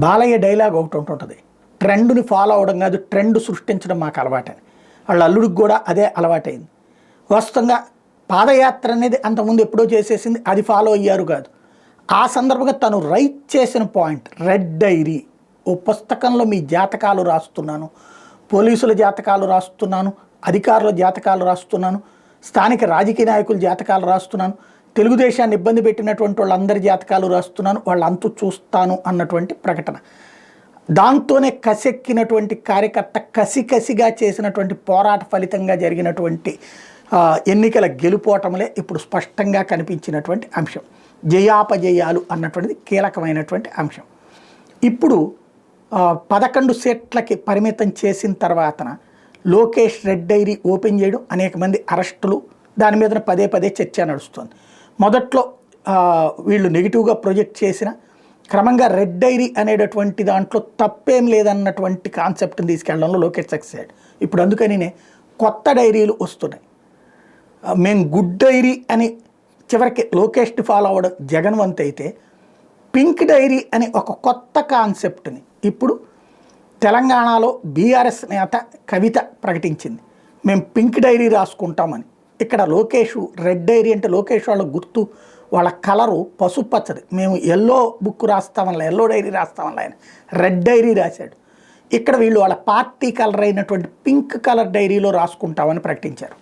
Balayya dialogue ఒకటి ఉంటుంటుంది, ట్రెండ్ని follow అవడం కాదు ట్రెండ్ సృష్టించడం మాకు అలవాటని. వాళ్ళ అల్లుడికి కూడా అదే అలవాటైంది. వాస్తవంగా పాదయాత్ర అనేది అంతకుముందు ఎప్పుడో చేసేసింది, అది ఫాలో అయ్యారు కాదు. ఆ సందర్భంగా తను రైట్ చేసిన పాయింట్ రెడ్ డైరీ, ఓ పుస్తకంలో మీ జాతకాలు రాస్తున్నాను, పోలీసుల జాతకాలు రాస్తున్నాను, అధికారుల జాతకాలు రాస్తున్నాను, స్థానిక రాజకీయ నాయకుల జాతకాలు రాస్తున్నాను, తెలుగుదేశాన్ని ఇబ్బంది పెట్టినటువంటి వాళ్ళందరి జాతకాలు రాస్తున్నాను, వాళ్ళంతు చూస్తాను అన్నటువంటి ప్రకటన. దాంతోనే కసెక్కినటువంటి కార్యకర్త కసిగా చేసినటువంటి పోరాట ఫలితంగా జరిగినటువంటి ఎన్నికల గెలుపోవటంలే ఇప్పుడు స్పష్టంగా కనిపించినటువంటి అంశం. జయాపజయాలు అన్నటువంటిది కీలకమైనటువంటి అంశం. ఇప్పుడు 11 సీట్లకి పరిమితం చేసిన తర్వాతన లోకేష్ రెడ్ డైరీ ఓపెన్ చేయడం, అనేక మంది అరెస్టులు, దాని మీద పదే చర్చ నడుస్తుంది. మొదట్లో వీళ్ళు నెగిటివ్గా ప్రొజెక్ట్ చేసిన క్రమంగా రెడ్ డైరీ అనేటటువంటి దాంట్లో తప్పేం లేదన్నటువంటి కాన్సెప్ట్ని తీసుకెళ్లడంలో లోకేష్ సక్సెస్ అయ్యాడు. ఇప్పుడు అందుకనినే కొత్త డైరీలు వస్తున్నాయి. మేము గుడ్ డైరీ అని చివరికి లోకేష్ని ఫాలో అవ్వడం జగన్వంత్ అయితే, పింక్ డైరీ అని ఒక కొత్త కాన్సెప్ట్ని ఇప్పుడు తెలంగాణలో బీఆర్ఎస్ నేత కవిత ప్రకటించింది. మేము పింక్ డైరీ రాసుకుంటామని. ఇక్కడ లోకేష్ రెడ్ డైరీ అంటే లోకేష్ వాళ్ళ గుర్తు, వాళ్ళ కలరు పసుపచ్చది. మేము ఎల్లో బుక్ రాస్తామని, ఎల్లో డైరీ రాస్తామని ఆయన రెడ్ డైరీ రాశాడు. ఇక్కడ వీళ్ళు వాళ్ళ పార్టీ కలర్ అయినటువంటి పింక్ కలర్ డైరీలో రాసుకుంటామని ప్రకటించారు.